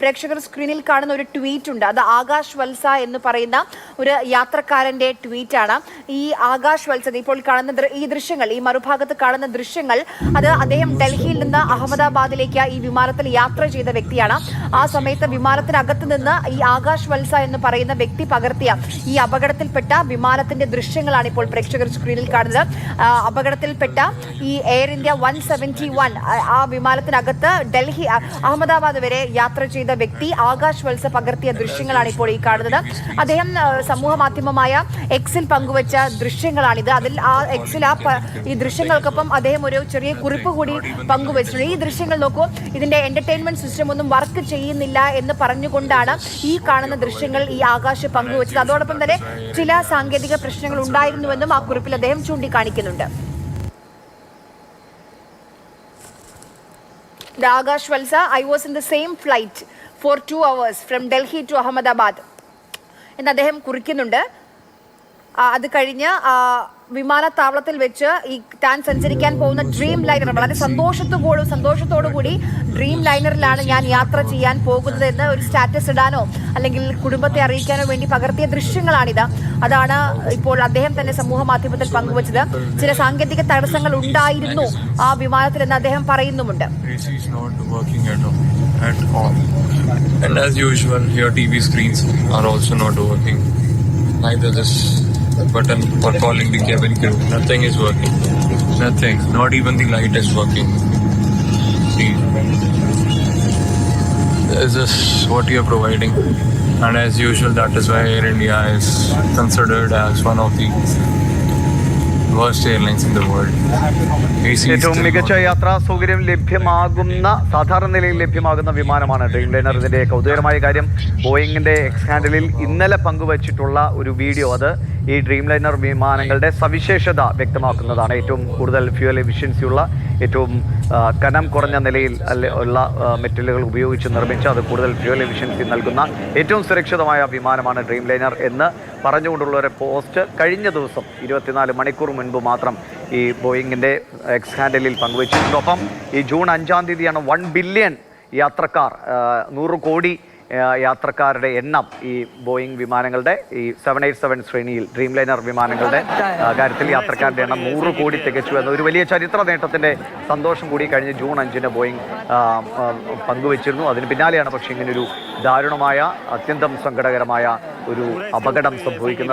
പ്രേക്ഷകർ സ്ക്രീനിൽ കാണുന്ന ഒരു ട്വീറ്റ് ഉണ്ട്. അത് ആകാശ് വത്സ എന്ന് പറയുന്ന ഒരു യാത്രക്കാരന്റെ ട്വീറ്റാണ്. ഈ ആകാശ് വത്സ ഇപ്പോൾ കാണുന്ന ഈ ദൃശ്യങ്ങൾ, ഈ മറുഭാഗത്ത് കാണുന്ന ദൃശ്യങ്ങൾ, അത് അദ്ദേഹം ഡൽഹിയിൽ നിന്ന് അഹമ്മദാബാദിലേക്ക് ഈ വിമാനത്തിൽ യാത്ര ചെയ്ത വ്യക്തിയാണ്. ആ സമയത്ത് വിമാനത്തിനകത്ത് നിന്ന് ഈ ആകാശ് വത്സ എന്ന് പറയുന്ന വ്യക്തി പകർത്തിയ ഈ അപകടത്തിൽപ്പെട്ട വിമാനത്തിന്റെ ദൃശ്യങ്ങളാണ് ഇപ്പോൾ പ്രേക്ഷകർ സ്ക്രീനിൽ കാണുന്നത്. അപകടത്തിൽപ്പെട്ട ഈ എയർ ഇന്ത്യ 171 ആ വിമാനത്തിനകത്ത് ഡൽഹി അഹമ്മദാബാദ് വരെ യാത്ര ചെയ്ത വ്യക്തി ആകാശ് വത്സ പകർത്തിയ ദൃശ്യങ്ങളാണ് ഇപ്പോൾ ഈ കാണുന്നത്. അദ്ദേഹം സമൂഹ മാധ്യമമായ എക്സിൽ പങ്കുവച്ച ദൃശ്യങ്ങളാണിത്. അതിൽ ആ എക്സിൽ ഈ ദൃശ്യങ്ങൾക്കൊപ്പം അദ്ദേഹം ഒരു ചെറിയ കുറിപ്പ് കൂടി പങ്കുവച്ചിട്ടുണ്ട്. ഈ ദൃശ്യങ്ങൾ നോക്കൂ, ഇതിന്റെ എന്റർടൈൻമെന്റ് സിസ്റ്റം ഒന്നും വർക്ക് ചെയ്യുന്നില്ല എന്ന് പറഞ്ഞുകൊണ്ടാണ് ഈ കാണുന്ന ദൃശ്യങ്ങൾ ഈ ആകാശ് പങ്കുവച്ചത്. അതോടൊപ്പം തന്നെ ചില സാങ്കേതിക പ്രശ്നങ്ങൾ ഉണ്ടായിരുന്നുവെന്നും ആ കുറിപ്പിൽ അദ്ദേഹം ചൂണ്ടിക്കാണിക്കുന്നുണ്ട്. Akash Valsa, I was in the same flight for 2 hours from Delhi to Ahmedabad എന്ന് അദ്ദേഹം കുറിക്കുന്നുണ്ട്. അത് കഴിഞ്ഞ് വിമാനത്താവളത്തിൽ വെച്ച് ഈ താൻ സഞ്ചരിക്കാൻ പോകുന്ന ഡ്രീം ലൈനർ, വളരെ സന്തോഷത്തോടുകൂടി ഡ്രീം ലൈനറിലാണ് ഞാൻ യാത്ര ചെയ്യാൻ പോകുന്നത് എന്ന് ഒരു സ്റ്റാറ്റസ് ഇടാനോ അല്ലെങ്കിൽ കുടുംബത്തെ അറിയിക്കാനോ വേണ്ടി പകർത്തിയ ദൃശ്യങ്ങളാണിത്. അതാണ് ഇപ്പോൾ അദ്ദേഹം തന്നെ സമൂഹ മാധ്യമത്തിൽ പങ്കുവച്ചത്. ചില സാങ്കേതിക തടസ്സങ്ങൾ ഉണ്ടായിരുന്നു ആ വിമാനത്തിൽ എന്ന് അദ്ദേഹം പറയുന്നുമുണ്ട്. And as usual, your TV screens are also not working. Neither this button for calling the cabin crew. Nothing is working. Nothing. Not even the light is working. See, this is what you are providing. And as usual, that is why Air India is considered as one of the worst airlines in the world. ഏറ്റവും മികച്ച യാത്രാ സൗകര്യം ലഭ്യമാകുന്ന, സാധാരണ നിലയിൽ ലഭ്യമാകുന്ന വിമാനമാണ് dream liner. ഇതിന്റെ കൗതുകരമായ കാര്യം, ബോയിങ്ങിന്റെ എക്സ് ഹാൻഡിലിൽ ഇന്നലെ പങ്കുവച്ചിട്ടുള്ള ഒരു വീഡിയോ, അത് ഈ ഡ്രീം ലൈനർ വിമാനങ്ങളുടെ സവിശേഷത വ്യക്തമാക്കുന്നതാണ്. ഏറ്റവും കൂടുതൽ ഫ്യൂവൽ എഫിഷ്യൻസി ഉള്ള, ഏറ്റവും കനം കുറഞ്ഞ നിലയിൽ ഉള്ള മെറ്റലുകൾ ഉപയോഗിച്ച് നിർമ്മിച്ച, അത് കൂടുതൽ ഫ്യൂവൽ എഫിഷ്യൻസി നൽകുന്ന ഏറ്റവും സുരക്ഷിതമായ വിമാനമാണ് ഡ്രീം ലൈനർ എന്ന് പറഞ്ഞുകൊണ്ടുള്ള ഒരു പോസ്റ്റ് കഴിഞ്ഞ ദിവസം 24 മണിക്കൂർ മുൻപ് മാത്രം ഈ ബോയിങ്ങിൻ്റെ എക്സ് ഹാൻഡിലിൽ പങ്കുവച്ചിട്ടുണ്ട്. ഒപ്പം ഈ ജൂൺ 5-ാം തീയതിയാണ് 1 ബില്യൺ യാത്രക്കാർ, 100 കോടി യാത്രക്കാരുടെ എണ്ണം ഈ ബോയിങ് വിമാനങ്ങളുടെ ഈ 787 ശ്രേണിയിൽ ഡ്രീം ലൈനർ വിമാനങ്ങളുടെ കാര്യത്തിൽ യാത്രക്കാരുടെ എണ്ണം 100 കോടി തികച്ചു എന്ന ഒരു വലിയ ചരിത്ര നേട്ടത്തിൻ്റെ സന്തോഷം കൂടി കഴിഞ്ഞ് ജൂൺ 5-ന് ബോയിങ് പങ്കുവച്ചിരുന്നു. അതിന് പിന്നാലെയാണ് പക്ഷേ ഇങ്ങനൊരു ദാരുണമായ, അത്യന്തം സങ്കടകരമായ ഒരു അപകടം സംഭവിക്കുന്നത്.